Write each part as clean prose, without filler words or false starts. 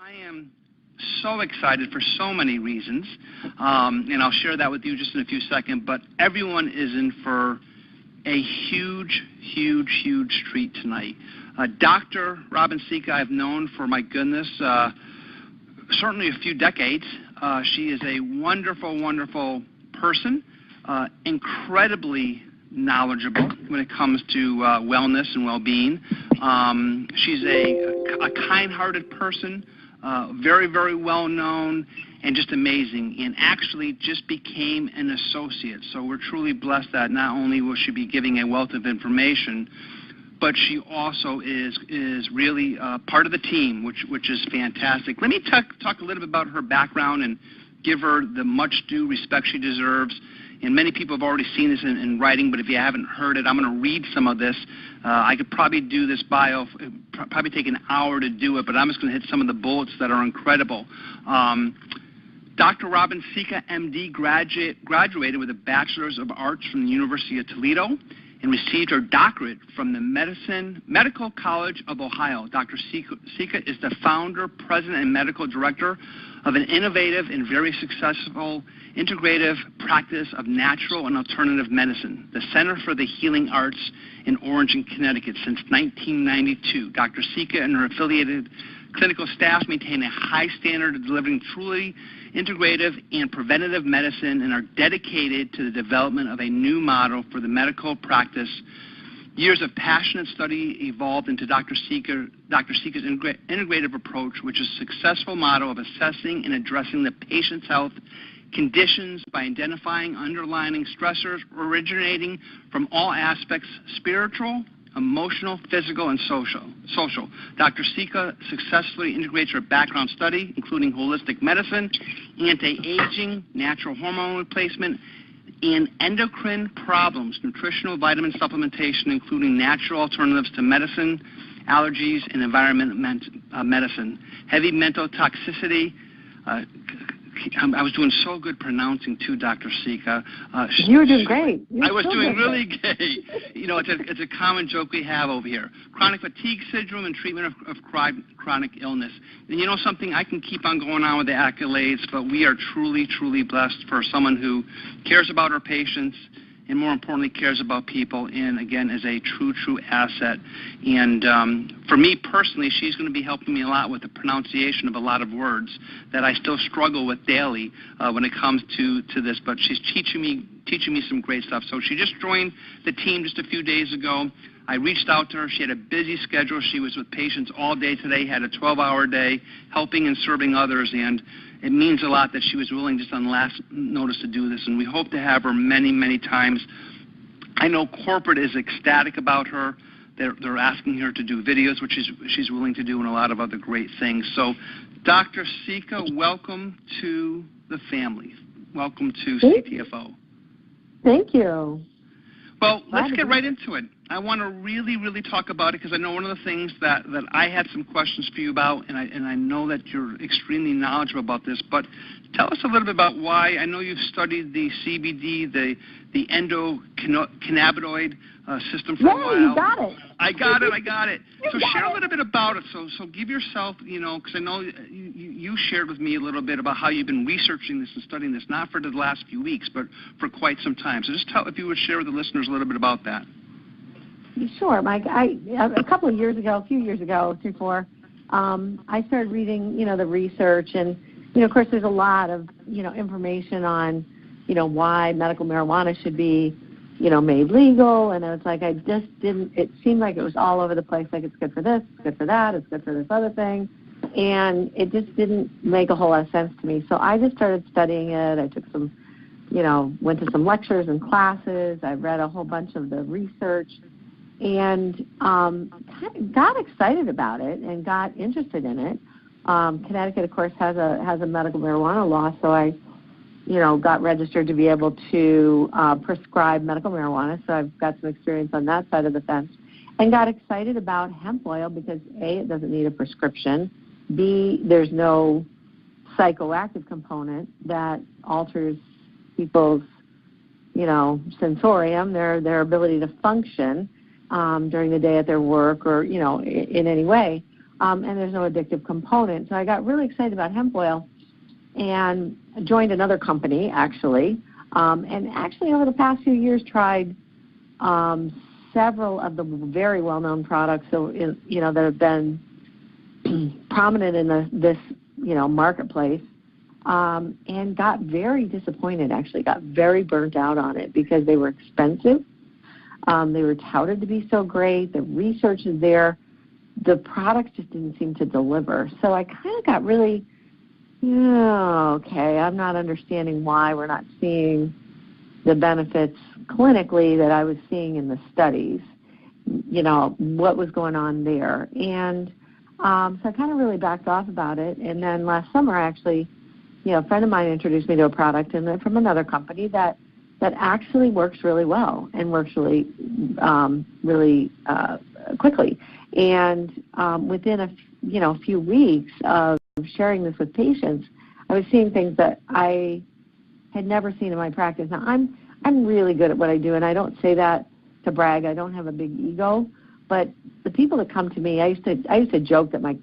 I am so excited for so many reasons, and I'll share that with you just in a few seconds, but everyone is in for a huge, huge, huge treat tonight. Dr. Robban Sica I've known for, my goodness, certainly a few decades. She is a wonderful, wonderful person, incredibly knowledgeable when it comes to wellness and well-being. She's a kind-hearted person, very, very well-known, and just amazing, and actually just became an associate. So we're truly blessed that not only will she be giving a wealth of information, but she also is really part of the team, which is fantastic. Let me talk a little bit about her background and give her the much due respect she deserves. And many people have already seen this in writing, but if you haven't heard it, I'm going to read some of this. I could probably do this bio, probably take an hour to do it, but I'm just going to hit some of the bullets that are incredible. Dr. Robban Sica MD graduated with a Bachelor's of Arts from the University of Toledo and received her doctorate from the Medical College of Ohio. Dr. Sica is the founder, president, and medical director of an innovative and very successful integrative practice of natural and alternative medicine, the Center for the Healing Arts in Orange, Connecticut, since 1992. Dr. Sica and her affiliated clinical staff maintain a high standard of delivering truly integrative and preventative medicine and are dedicated to the development of a new model for the medical practice. Years of passionate study evolved into Dr. Sica's integrative approach, which is a successful model of assessing and addressing the patient's health conditions by identifying underlying stressors originating from all aspects: spiritual, emotional, physical, and social. Dr. Sica successfully integrates her background study, including holistic medicine, anti-aging, natural hormone replacement, and endocrine problems, nutritional vitamin supplementation, including natural alternatives to medicine, allergies, and environmental medicine. Heavy mental toxicity. I was doing so good pronouncing too, Dr. Sica. You were doing great. I was doing really great. You know, it's a common joke we have over here. Chronic fatigue syndrome and treatment of chronic illness. And you know something, I can keep on going on with the accolades, but we are truly, truly blessed for someone who cares about her patients and, more importantly, cares about people, and, again, is a true, true asset. And for me personally, she's going to be helping me a lot with the pronunciation of a lot of words that I still struggle with daily when it comes to this. But she's teaching me some great stuff. So she just joined the team just a few days ago. I reached out to her. She had a busy schedule. She was with patients all day today, had a 12-hour day, helping and serving others, and it means a lot that she was willing just on last notice to do this, and we hope to have her many, many times. I know corporate is ecstatic about her. They're asking her to do videos, which she's willing to do, and a lot of other great things. So, Dr. Sica, welcome to the family. Welcome to CTFO. Thank you. Well, let's get right into it. I want to really, really talk about it because I know one of the things that I had some questions for you about, and I know that you're extremely knowledgeable about this, but tell us a little bit about why. I know you've studied the CBD, the endocannabinoid system for a while. Yeah, you got it. I got it. So share a little bit about it. So give yourself, you know, because I know you shared with me a little bit about how you've been researching this and studying this, not for the last few weeks, but for quite some time. So just if you would share with the listeners a little bit about that. Sure, Mike. A couple of years ago, a few years ago, 3, 4, I started reading, the research, and, of course, there's a lot of, information on, why medical marijuana should be, made legal, and it's like it seemed like it was all over the place, like it's good for this, it's good for that, it's good for this other thing, and it just didn't make a whole lot of sense to me. So I just started studying it. I took some, went to some lectures and classes. I read a whole bunch of the research, and kind of got excited about it and got interested in it. Connecticut, of course, has a medical marijuana law, so I, got registered to be able to prescribe medical marijuana, so I've got some experience on that side of the fence, and got excited about hemp oil because, A, it doesn't need a prescription, B, there's no psychoactive component that alters people's, sensorium, their ability to function during the day at their work or, in any way. and there's no addictive component. So I got really excited about hemp oil and joined another company, actually. And actually over the past few years tried several of the very well-known products that have been prominent in this marketplace, and got very disappointed, actually got very burnt out on it because they were expensive. They were touted to be so great. The research is there. The products just didn't seem to deliver. So I kind of got really, okay, I'm not understanding why we're not seeing the benefits clinically that I was seeing in the studies, what was going on there. And so I kind of really backed off about it. And then last summer, actually, a friend of mine introduced me to a product from another company that actually works really well and works really quickly. And within a few weeks of sharing this with patients, I was seeing things that I had never seen in my practice. Now, I'm really good at what I do, and I don't say that to brag. I don't have a big ego, but the people that come to me, I used to joke that my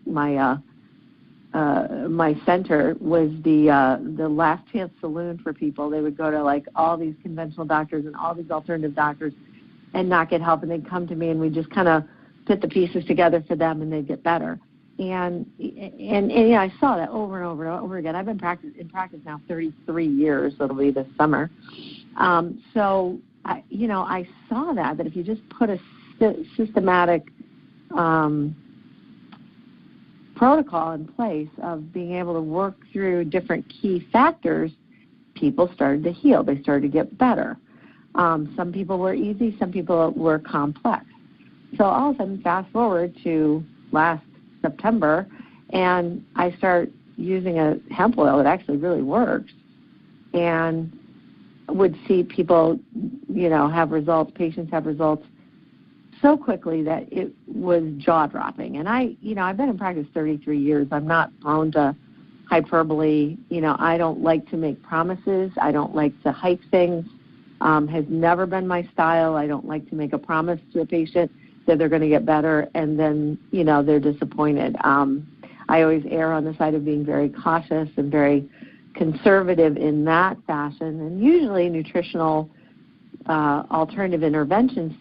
center was the last chance saloon for people. They would go to like all these conventional doctors and all these alternative doctors and not get help, and they'd come to me, and we'd just kind of put the pieces together for them, and they'd get better. And I saw that over and over and over again. I've been in practice now 33 years. It'll be this summer. So I saw that if you just put a systematic protocol in place of being able to work through different key factors, people started to heal. They started to get better. Some people were easy. Some people were complex. So all of a sudden, fast forward to last September, and I start using a hemp oil that actually really works, and would see people, have results, patients have results so quickly that it was jaw-dropping. And I've been in practice 33 years. I'm not prone to hyperbole. I don't like to make promises. I don't like to hype things. Has never been my style. I don't like to make a promise to a patient that they're going to get better, and then, they're disappointed. I always err on the side of being very cautious and very conservative in that fashion. And usually nutritional alternative interventions,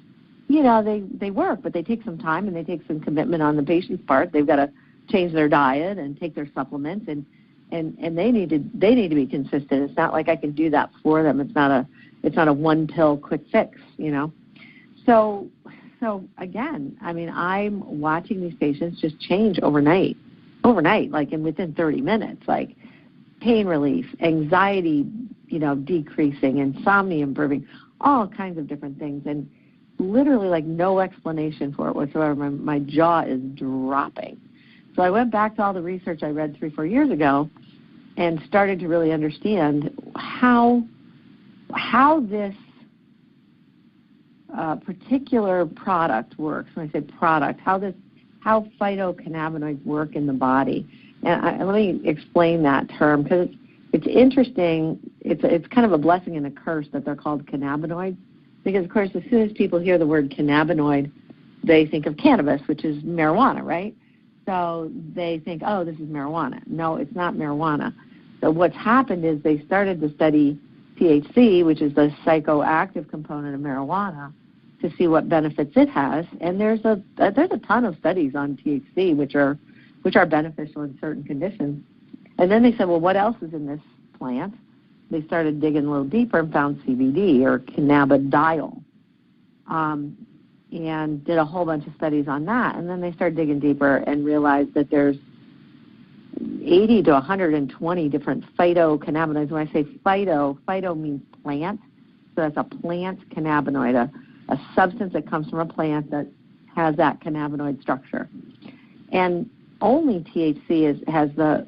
they work, but they take some time and they take some commitment on the patient's part. They've got to change their diet and take their supplements, and they need to be consistent. It's not like I can do that for them. It's not a one pill quick fix, So again, I'm watching these patients just change overnight, like within 30 minutes, like pain relief, anxiety, decreasing, insomnia improving, all kinds of different things, and literally like no explanation for it whatsoever. My jaw is dropping. So I went back to all the research I read 3-4 years ago and started to really understand how this particular product works. When I say product, how phytocannabinoids work in the body. And let me explain that term, because it's interesting. It's kind of a blessing and a curse that they're called cannabinoids, because, of course, as soon as people hear the word cannabinoid, they think of cannabis, which is marijuana, right? So they think, oh, this is marijuana. No, it's not marijuana. So what's happened is they started to study THC, which is the psychoactive component of marijuana, to see what benefits it has. And there's a ton of studies on THC, which are beneficial in certain conditions. And then they said, well, what else is in this plant? They started digging a little deeper and found CBD, or cannabidiol, and did a whole bunch of studies on that. And then they started digging deeper and realized that there's 80 to 120 different phytocannabinoids. When I say phyto means plant. So that's a plant cannabinoid, a substance that comes from a plant that has that cannabinoid structure. And only THC has the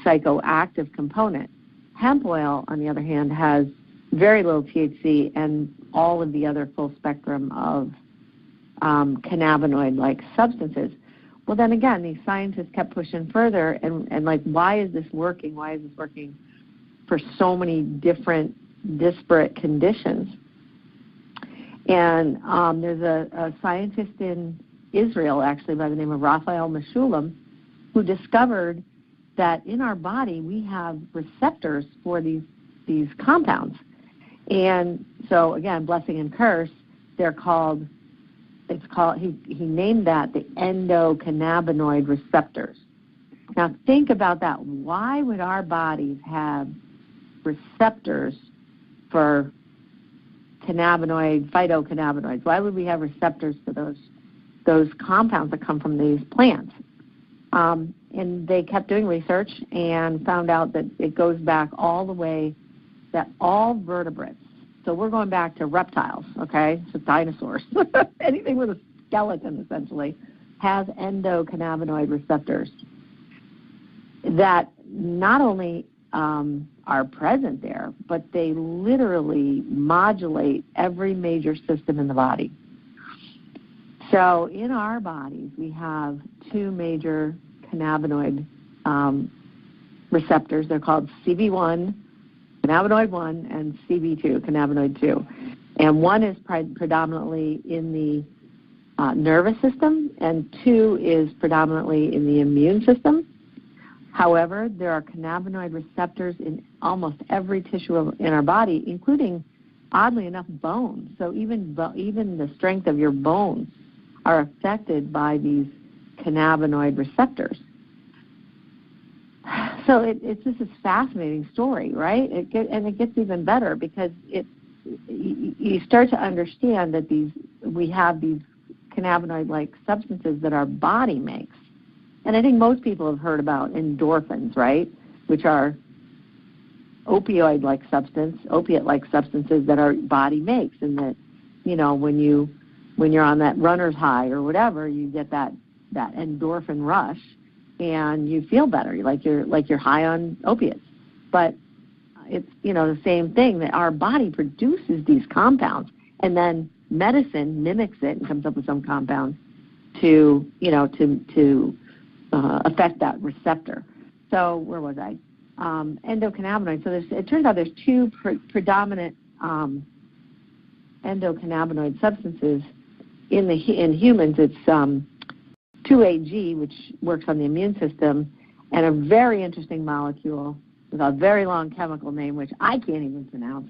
psychoactive component. Hemp oil, on the other hand, has very little THC and all of the other full spectrum of cannabinoid-like substances. Well, then again, these scientists kept pushing further and like, why is this working? Why is this working for so many different disparate conditions? And there's a scientist in Israel, actually, by the name of Raphael Mechoulam, who discovered that in our body we have receptors for these compounds. And so, again, blessing and curse, he named that the endocannabinoid receptors. Now, think about that. Why would our bodies have receptors for phytocannabinoids? Why would we have receptors for those compounds that come from these plants? And they kept doing research and found out that it goes back all the way that all vertebrates, so we're going back to reptiles, okay, so dinosaurs, anything with a skeleton essentially, has endocannabinoid receptors that not only are present there, but they literally modulate every major system in the body. So in our bodies, we have two major cannabinoid receptors. They're called CB1, cannabinoid 1, and CB2, cannabinoid 2. And one is predominantly in the nervous system, and 2 is predominantly in the immune system. However, there are cannabinoid receptors in almost every tissue in our body, including, oddly enough, bones. So even the strength of your bones are affected by these cannabinoid receptors. So it's just this fascinating story, right? And it gets even better because you start to understand that we have these cannabinoid-like substances that our body makes. And I think most people have heard about endorphins, right, which are opiate-like substances that our body makes, and that, when you're on that runner's high or whatever, you get that endorphin rush, and you feel better, like you're high on opiates. But it's the same thing, that our body produces these compounds, and then medicine mimics it and comes up with some compound to affect that receptor. So where was I? Endocannabinoids. So it turns out there's two predominant endocannabinoid substances in humans. It's 2-AG, which works on the immune system, and a very interesting molecule with a very long chemical name, which I can't even pronounce,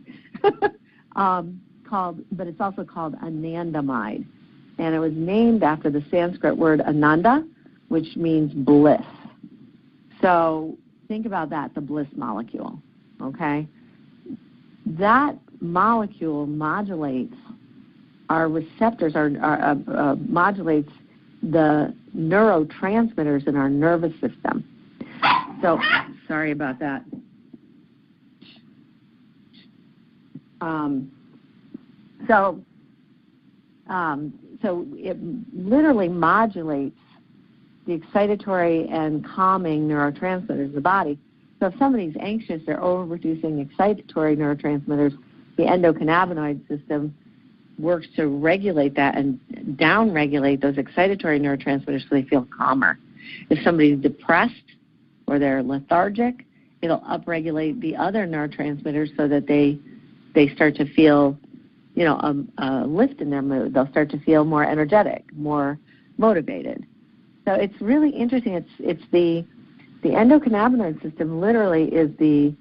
but it's also called anandamide. And it was named after the Sanskrit word ananda, which means bliss. So think about that, the bliss molecule, okay? That molecule modulates our receptors, modulates the neurotransmitters in our nervous system. So, sorry about that. So it literally modulates the excitatory and calming neurotransmitters in the body. So if somebody's anxious, they're overproducing excitatory neurotransmitters. The endocannabinoid system works to regulate that and downregulate those excitatory neurotransmitters so they feel calmer. If somebody's depressed or they're lethargic, it'll upregulate the other neurotransmitters so that they start to feel, a lift in their mood. They'll start to feel more energetic, more motivated. So it's really interesting. It's the endocannabinoid system literally is the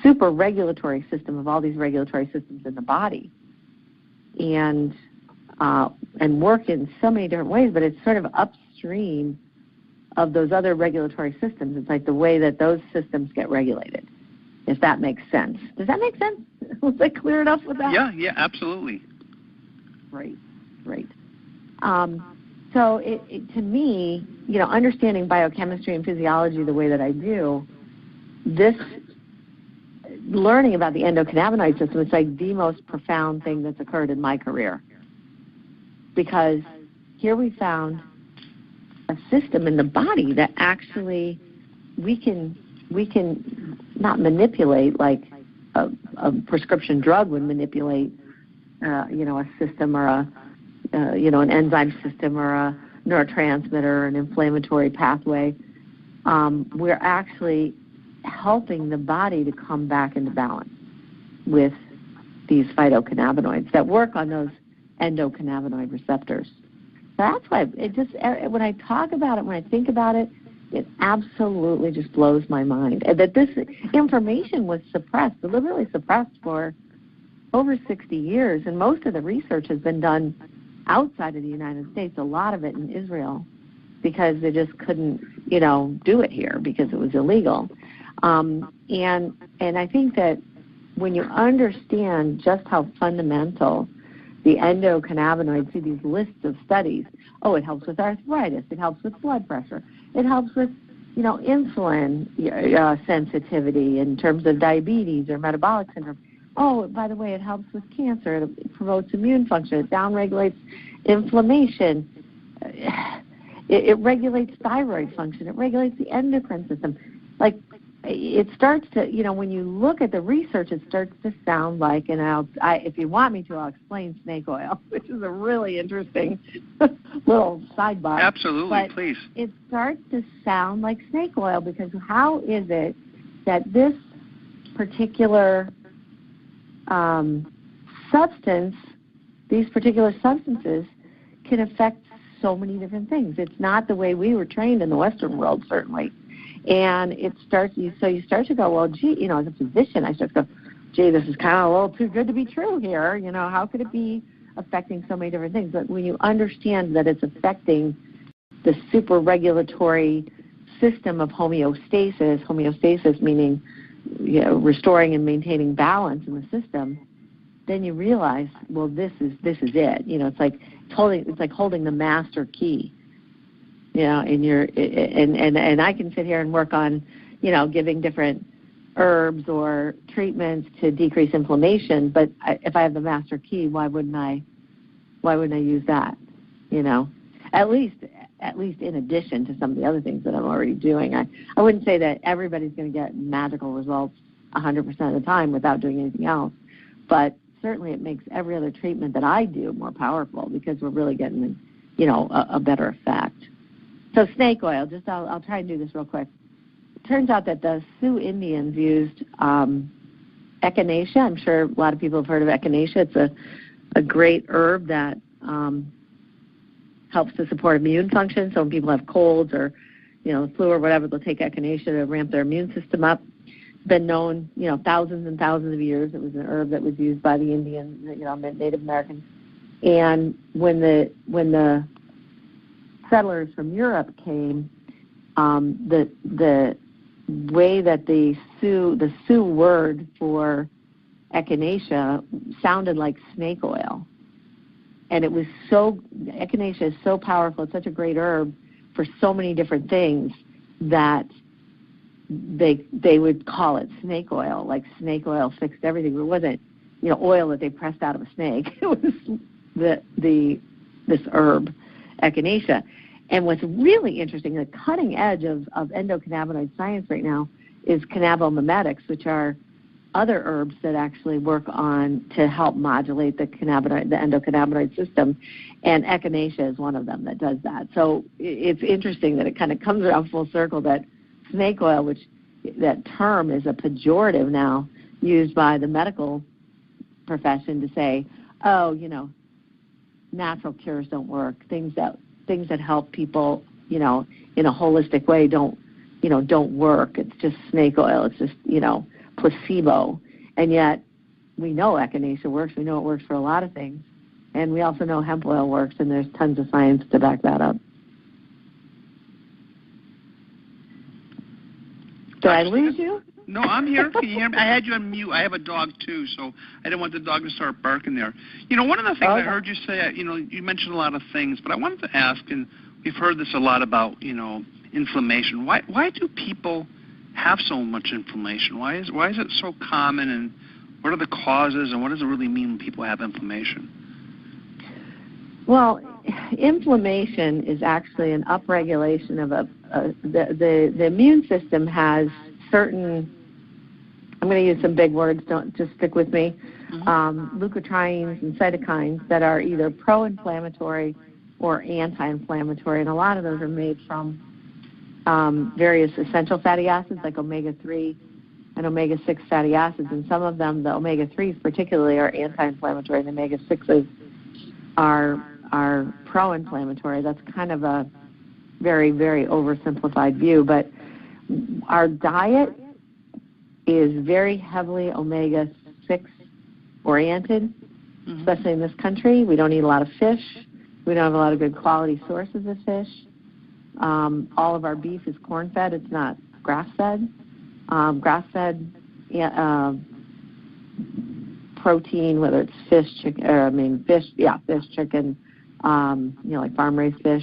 super regulatory system of all these regulatory systems in the body, and work in so many different ways. But it's sort of upstream of those other regulatory systems. It's like the way that those systems get regulated, if that makes sense. Does that make sense? Was I clear enough with that? Yeah, absolutely. Great. So to me, understanding biochemistry and physiology the way that I do, this learning about the endocannabinoid system is like the most profound thing that's occurred in my career. Because here we found a system in the body that actually we can not manipulate like a prescription drug would manipulate, a system or an enzyme system or a neurotransmitter or an inflammatory pathway. We're actually helping the body to come back into balance with these phytocannabinoids that work on those endocannabinoid receptors. That's why it just, when I talk about it, when I think about it, it absolutely just blows my mind. And that this information was suppressed, deliberately suppressed for over 60 years, and most of the research has been done outside of the United States, a lot of it in Israel, because they just couldn't, do it here because it was illegal. And I think that when you understand just how fundamental the endocannabinoids, see these lists of studies, it helps with arthritis, it helps with blood pressure, it helps with, insulin sensitivity in terms of diabetes or metabolic syndrome. Oh, by the way, it helps with cancer, it promotes immune function, it downregulates inflammation, it regulates thyroid function, it regulates the endocrine system. Like, it starts to, when you look at the research, it starts to sound like, and if you want me to, I'll explain snake oil, which is a really interesting little sidebar. Absolutely, but please. It starts to sound like snake oil, because how is it that this particular substance, these particular substances, can affect so many different things? It's not the way we were trained in the Western world, certainly. And you start to go, well, gee, as a physician, I start to go, gee, this is kind of a little too good to be true here. How could it be affecting so many different things? But when you understand that it's affecting the super regulatory system of homeostasis meaning, restoring and maintaining balance in the system, then you realize, well, this is it. It's like holding the master key. And I can sit here and work on, giving different herbs or treatments to decrease inflammation. But if I have the master key, why wouldn't I use that? At least in addition to some of the other things that I'm already doing. I wouldn't say that everybody's going to get magical results 100% of the time without doing anything else. But certainly it makes every other treatment that I do more powerful, because we're really getting, a better effect. So snake oil, I'll try and do this real quick. It turns out that the Sioux Indians used echinacea. I'm sure a lot of people have heard of echinacea. It's a great herb that helps to support immune function. So when people have colds or, flu or whatever, they'll take echinacea to ramp their immune system up. It's been known, thousands and thousands of years. It was an herb that was used by the Indians, Native Americans. And when the settlers from Europe came, the way that the Sioux word for echinacea sounded like snake oil. And echinacea is so powerful, it's such a great herb for so many different things, that they would call it snake oil, like snake oil fixed everything. It wasn't, oil that they pressed out of a snake. It was this herb, echinacea. And what's really interesting, the cutting edge of endocannabinoid science right now is cannabomimetics, which are other herbs that actually work to help modulate the endocannabinoid system, and echinacea is one of them that does that. So it's interesting that it kind of comes around full circle that snake oil, which that term is a pejorative now, used by the medical profession to say, natural cures don't work. Things that help people, in a holistic way don't work. It's just snake oil. It's just, placebo. And yet we know echinacea works. We know it works for a lot of things. And we also know hemp oil works, and there's tons of science to back that up. Did I lose you? No, I'm here. Can you hear me? I had you on mute. I have a dog, too, so I didn't want the dog to start barking there. One of the things I heard you say, you mentioned a lot of things, but I wanted to ask, and we've heard this a lot about, inflammation. Why do people have so much inflammation? Why is it so common, and what are the causes, and what does it really mean when people have inflammation? Well, inflammation is actually an upregulation of the immune system has certain, I'm going to use some big words, don't just stick with me, leukotrienes and cytokines that are either pro-inflammatory or anti-inflammatory, and a lot of those are made from various essential fatty acids like omega-3 and omega-6 fatty acids, and some of them, the omega-3s particularly, are anti-inflammatory, and the omega-6s are are pro-inflammatory. That's kind of a very, very oversimplified view, but our diet is very heavily omega-6 oriented, especially in this country. We don't eat a lot of fish. We don't have a lot of good quality sources of fish. All of our beef is corn-fed. It's not grass-fed. Grass-fed protein, whether it's fish, chicken, fish, chicken, like farm-raised fish,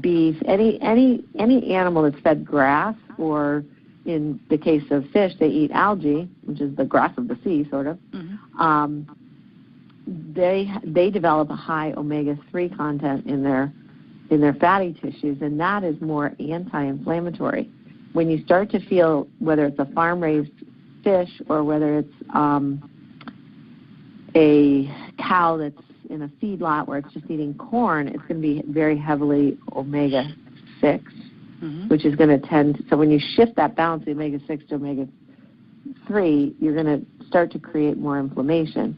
beef, any animal that's fed grass, or in the case of fish, they eat algae, which is the grass of the sea, sort of. They develop a high omega-3 content in their fatty tissues, and that is more anti-inflammatory. When you start to feel, whether it's a farm-raised fish or whether it's a cow that's in a feedlot where it's just eating corn, it's going to be very heavily omega-6, which is going to so when you shift that balance of omega-6 to omega-3, you're going to start to create more inflammation.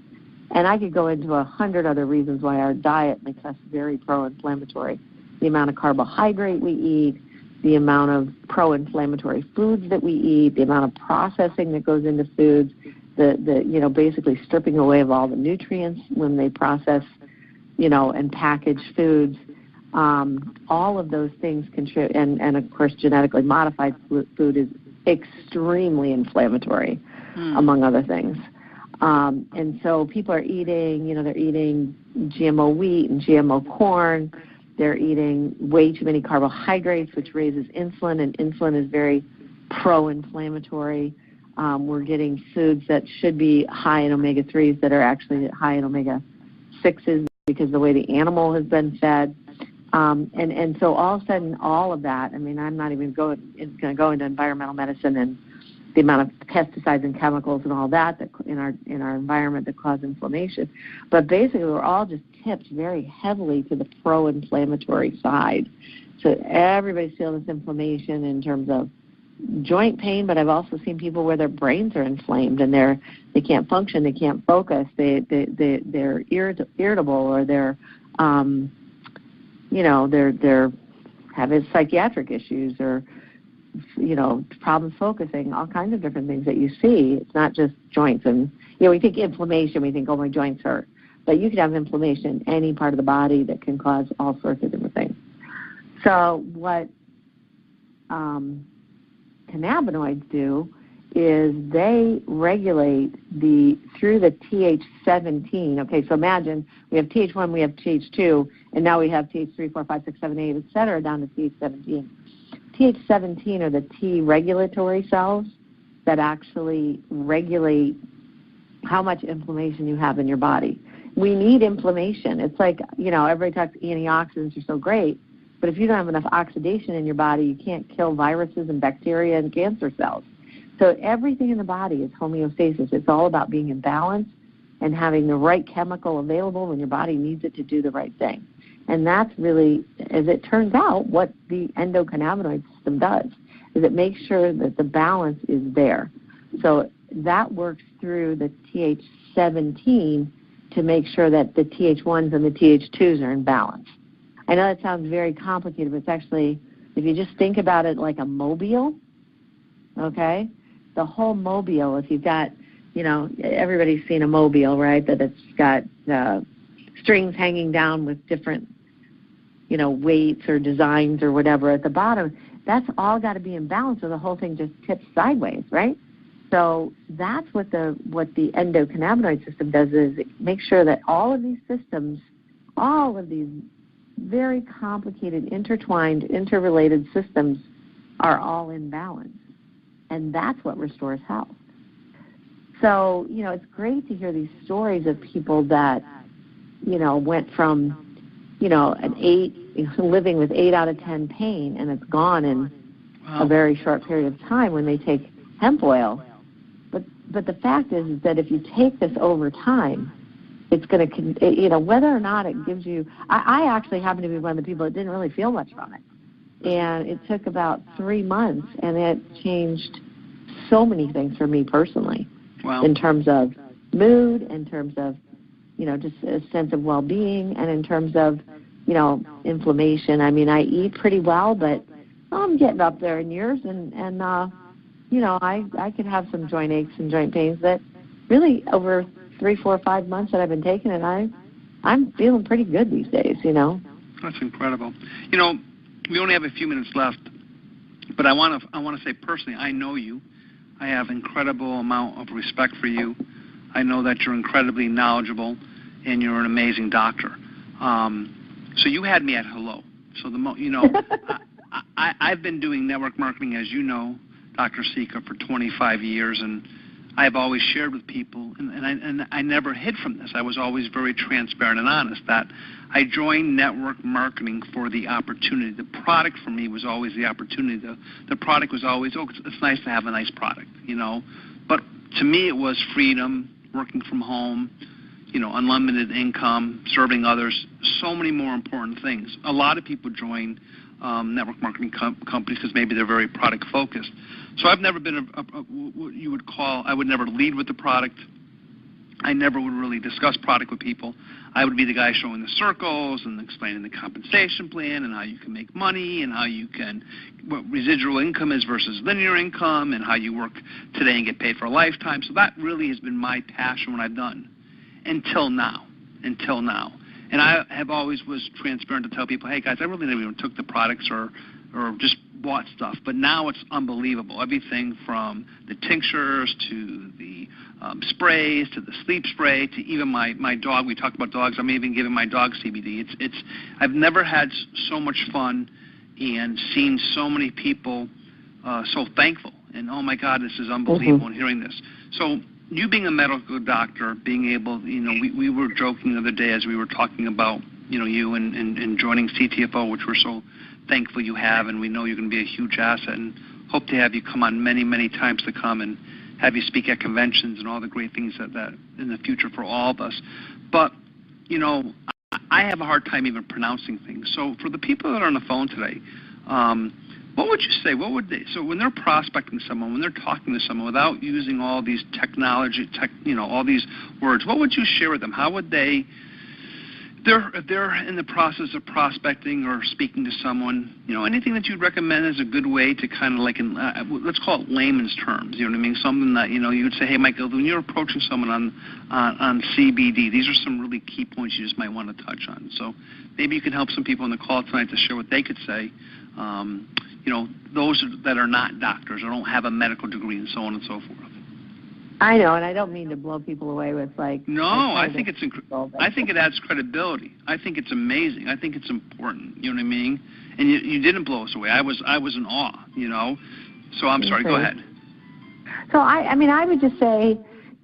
And I could go into 100 other reasons why our diet makes us very pro-inflammatory. The amount of carbohydrate we eat, the amount of pro-inflammatory foods that we eat, the amount of processing that goes into foods, the basically stripping away of all the nutrients when they process, and package foods. All of those things contribute, and of course genetically modified food is extremely inflammatory, among other things. And so people are eating, they're eating GMO wheat and GMO corn. They're eating way too many carbohydrates, which raises insulin, and insulin is very pro-inflammatory. We're getting foods that should be high in omega-3s that are actually high in omega-6s because of the way the animal has been fed. And so all of a sudden, all of that, I'm not even going to go into environmental medicine and the amount of pesticides and chemicals and all that in our environment that cause inflammation. But basically, we're all just tipped very heavily to the pro-inflammatory side. So everybody's feeling this inflammation in terms of joint pain, but I've also seen people where their brains are inflamed and they can't function, they can't focus, they're irritable, or they're having psychiatric issues, or problems focusing, all kinds of different things that you see. It's not just joints. And, we think inflammation, we think, oh, my joints hurt. But you could have inflammation in any part of the body that can cause all sorts of different things. So what cannabinoids do is they regulate through the TH17. Okay, so imagine we have TH1, we have TH2, and now we have TH3, 4, 5, 6, 7, 8, et cetera, down to TH17. TH17 are the T regulatory cells that actually regulate how much inflammation you have in your body. We need inflammation. It's like, everybody talks antioxidants are so great, but if you don't have enough oxidation in your body, you can't kill viruses and bacteria and cancer cells. So everything in the body is homeostasis. It's all about being in balance and having the right chemical available when your body needs it to do the right thing. And that's really, as it turns out, what the endocannabinoid system does, is it makes sure that the balance is there. So that works through the TH17 to make sure that the TH1s and the TH2s are in balance. I know that sounds very complicated, but it's actually, if you just think about it like a mobile, okay, the whole mobile, if you've got, everybody's seen a mobile, right, that it's got strings hanging down with different, weights or designs or whatever at the bottom, that's all got to be in balance or the whole thing just tips sideways, right? So that's what the endocannabinoid system does, is it makes sure that all of these systems, all of these very complicated, intertwined, interrelated systems are all in balance. And that's what restores health. So, it's great to hear these stories of people that, went from, living with 8 out of 10 pain, and it's gone in a very short period of time when they take hemp oil. But the fact is that if you take this over time, it's going to, whether or not it gives you, I actually happen to be one of the people that didn't really feel much from it. And it took about 3 months, and it changed so many things for me personally, in terms of mood, in terms of just a sense of well-being, and in terms of, inflammation. I mean, I eat pretty well, but I'm getting up there in years, and I could have some joint aches and joint pains that really over 3, 4, 5 months that I've been taking it, I'm feeling pretty good these days, That's incredible. We only have a few minutes left, but I want to say personally, I know you. I have incredible amount of respect for you. I know that you're incredibly knowledgeable, and you're an amazing doctor. So you had me at hello. So I've been doing network marketing, as you know, Dr. Sica, for 25 years, and I've always shared with people, and I never hid from this. I was always very transparent and honest that I joined network marketing for the opportunity. The product for me was always the opportunity. The product was always, it's nice to have a nice product, But to me, it was freedom, working from home, unlimited income, serving others, so many more important things. A lot of people join network marketing companies because maybe they're very product focused. So I've never been what you would call, I would never lead with the product. I never would really discuss product with people. I would be the guy showing the circles and explaining the compensation plan and how you can make money and what residual income is versus linear income and how you work today and get paid for a lifetime. So that really has been my passion, what I've done until now. And I have always was transparent to tell people, hey, guys, I really never even took the products or just bought stuff. But now it's unbelievable. Everything from the tinctures to the sprays to the sleep spray to even my dog. We talked about dogs. I'm even giving my dog CBD. I've never had so much fun and seen so many people so thankful. And, oh, my God, this is unbelievable, and hearing this. So you being a medical doctor, being able, we were joking the other day as we were talking about, you and joining CTFO, which we're so thankful you have, and we know you're going to be a huge asset, and hope to have you come on many, many times to come and have you speak at conventions and all the great things that in the future for all of us. But, I have a hard time even pronouncing things. So for the people that are on the phone today, what would you say? So when they're prospecting someone, when they're talking to someone without using all these technology, all these words, what would you share with them? How would they, if they're in the process of prospecting or speaking to someone, anything that you'd recommend as a good way to kind of let's call it layman's terms, you know what I mean? Something that, you would say, hey, Michael, when you're approaching someone on CBD, these are some really key points you just might want to touch on. So maybe you can help some people on the call tonight to share what they could say. Those that are not doctors or don't have a medical degree and so on and so forth. I know, and I don't mean to blow people away with No, I think it's I think it adds credibility. I think it's amazing. I think it's important. You know what I mean? And you didn't blow us away. I was in awe. So I'm sorry. Go ahead. So I would just say,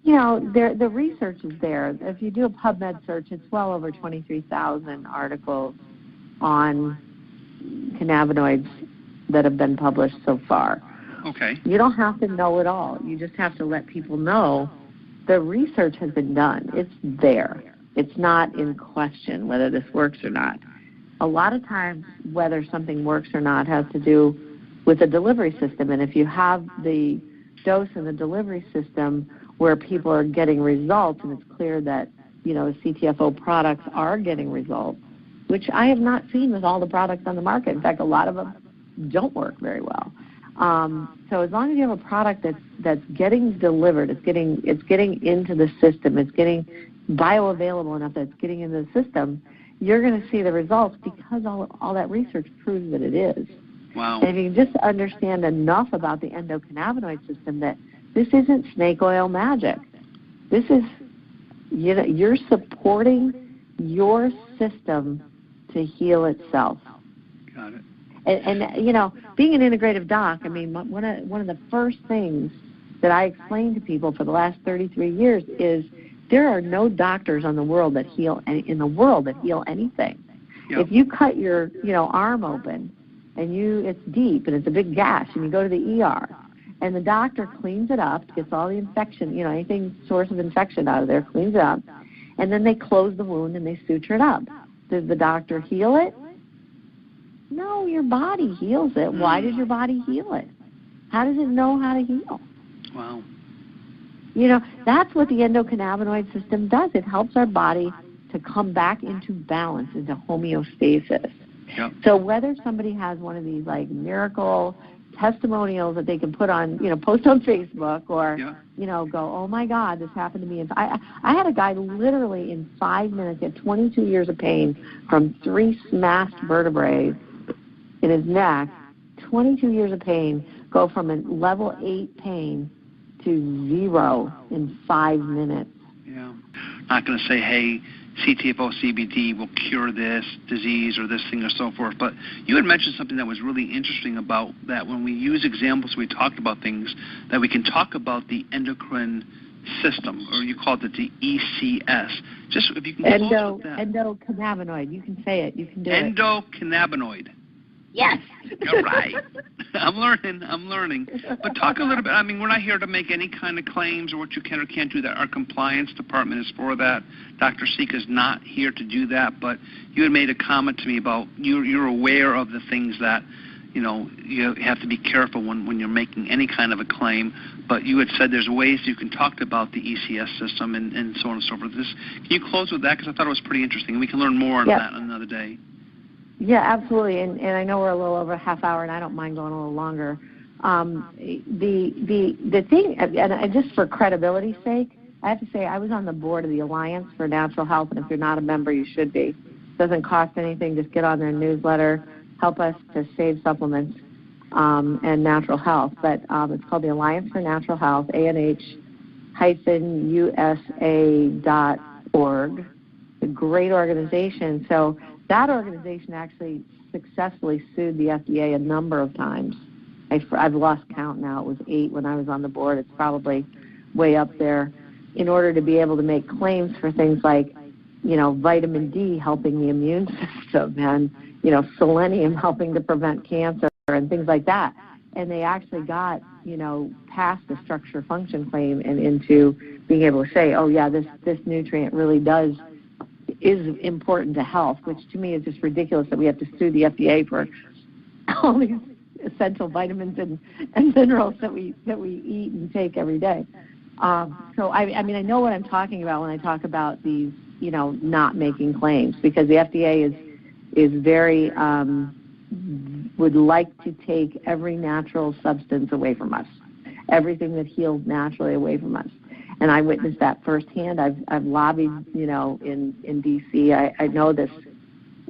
the research is there. If you do a PubMed search, it's well over 23,000 articles on cannabinoids that have been published so far. Okay. You don't have to know it all. You just have to let people know the research has been done. It's there. It's not in question whether this works or not. A lot of times, whether something works or not has to do with the delivery system. And if you have the dose in the delivery system where people are getting results, and it's clear that, the CTFO products are getting results, which I have not seen with all the products on the market. In fact, a lot of them don't work very well. So as long as you have a product that's getting delivered, it's getting into the system, it's getting bioavailable enough that it's getting into the system, you're going to see the results because all that research proves that it is. Wow. And if you can just understand enough about the endocannabinoid system that this isn't snake oil magic. This is, you're supporting your system to heal itself. Got it. And being an integrative doc, one of the first things that I explain to people for the last 33 years is there are no doctors in the world that heal anything. Yep. If you cut your arm open and it's deep and it's a big gash and you go to the ER and the doctor cleans it up, gets all the infection, anything source of infection out of there, cleans it up, and then they close the wound and they suture it up. Does the doctor heal it? No, your body heals it. Why does your body heal it? How does it know how to heal? Wow. That's what the endocannabinoid system does. It helps our body to come back into balance, into homeostasis. Yep. So whether somebody has one of these like miracle testimonials that they can put on, post on Facebook or, go, oh my God, this happened to me. I had a guy literally in 5 minutes get 22 years of pain from 3 smashed vertebrae in his neck, 22 years of pain, go from a level 8 pain to 0 in 5 minutes. Yeah. Not going to say, hey, CTFO CBD will cure this disease or this thing or so forth. But you had mentioned something that was really interesting about that when we use examples, we talked about things that we can talk about the endocrine system, or you called it the ECS. Just if you can close with that. Endocannabinoid. You can say it. You can do it. Endocannabinoid. Yes. You're right. I'm learning. But talk a little bit. I mean, we're not here to make any kind of claims or what you can or can't do. That our compliance department is for that. Dr. Sica is not here to do that. But you had made a comment to me about you're aware of the things that, you have to be careful when you're making any kind of a claim. But you had said there's ways you can talk about the ECS system and so on and so forth. Can you close with that? Because I thought it was pretty interesting. We can learn more on that another day. Yeah, absolutely, and I know we're a little over a half hour, and I don't mind going a little longer. The thing, and just for credibility's sake, I have to say I was on the board of the Alliance for Natural Health, and if you're not a member, you should be. It doesn't cost anything. Just get on their newsletter, help us to save supplements and natural health. But it's called the Alliance for Natural Health, ANH-USA.org. It's a great organization. So that organization actually successfully sued the FDA a number of times. I've lost count now. It was 8 when I was on the board. It's probably way up there, in order to be able to make claims for things like, vitamin D helping the immune system and, selenium helping to prevent cancer and things like that. And they actually got, past the structure function claim and into being able to say, oh, yeah, this nutrient really is important to health, which to me is just ridiculous that we have to sue the FDA for all these essential vitamins and minerals that we eat and take every day. So I know what I'm talking about when I talk about these, not making claims, because the FDA is very would like to take every natural substance away from us, everything that heals naturally away from us. And I witnessed that firsthand. I've lobbied, in D.C. I know this.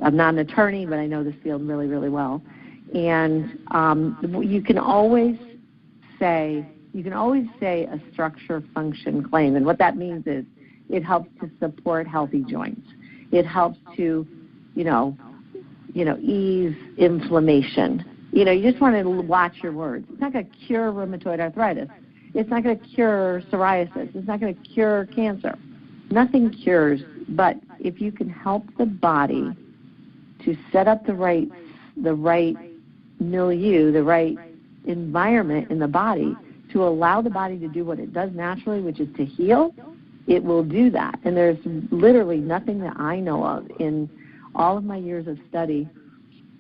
I'm not an attorney, but I know this field really, really well. And you can always say a structure function claim, and what that means is it helps to support healthy joints. It helps to, ease inflammation. You just want to watch your words. It's not going to cure rheumatoid arthritis. It's not going to cure psoriasis. It's not going to cure cancer. Nothing cures, but if you can help the body to set up the right milieu, the right environment in the body to allow the body to do what it does naturally, which is to heal, it will do that. And there's literally nothing that I know of in all of my years of study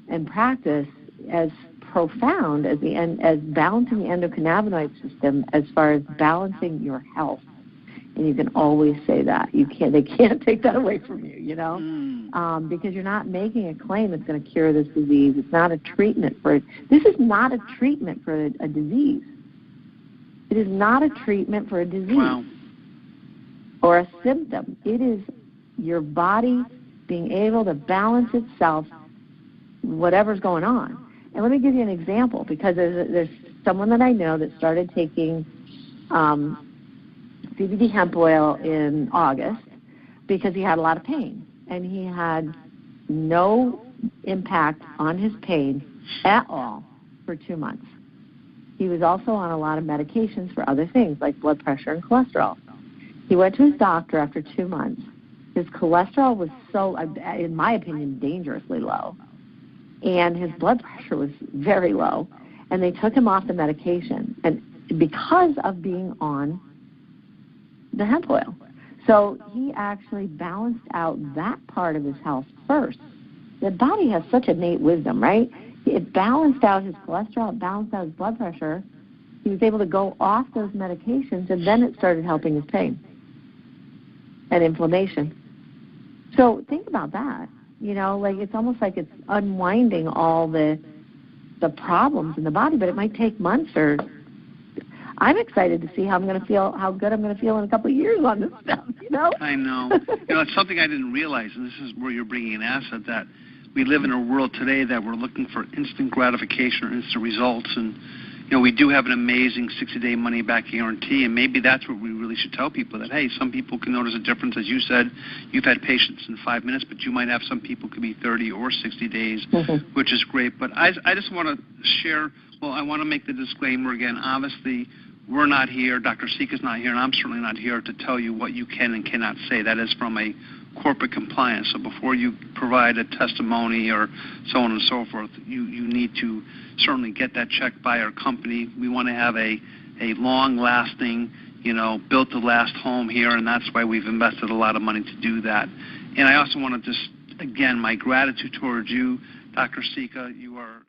and practice as profound as balancing the endocannabinoid system as far as balancing your health. And you can always say that. They can't take that away from you, because you're not making a claim that's going to cure this disease. It's not a treatment for it. This is not a treatment for a disease. It is not a treatment for a disease or a symptom. It is your body being able to balance itself, whatever's going on. And let me give you an example, because there's someone that I know that started taking CBD hemp oil in August because he had a lot of pain, and he had no impact on his pain at all for 2 months. He was also on a lot of medications for other things like blood pressure and cholesterol. He went to his doctor after 2 months. His cholesterol was so, in my opinion, dangerously low, and his blood pressure was very low, and they took him off the medication, and because of being on the hemp oil. So he actually balanced out that part of his health first. The body has such innate wisdom, right? It balanced out his cholesterol, it balanced out his blood pressure, he was able to go off those medications, and then it started helping his pain and inflammation. So think about that. Like it's almost like it's unwinding all the problems in the body, but it might take months. Or I'm excited to see how I'm going to feel, how good I'm going to feel in a couple of years on this stuff. I know. It's something I didn't realize, and this is where you're bringing an asset, that we live in a world today that we're looking for instant gratification or instant results, and we do have an amazing 60-day money-back guarantee, and maybe that's what we really should tell people, that, hey, some people can notice a difference. As you said, you've had patients in 5 minutes, but you might have some people could be 30 or 60 days, which is great. But I just want to share, I want to make the disclaimer again. Obviously, we're not here, Dr. Sica's not here, and I'm certainly not here to tell you what you can and cannot say. That is from a corporate compliance. So before you provide a testimony or so on and so forth, you need to certainly get that checked by our company. We want to have a long-lasting, built to last home here, and that's why we've invested a lot of money to do that. And I also want to just, again, my gratitude towards you, Dr. Sica. You are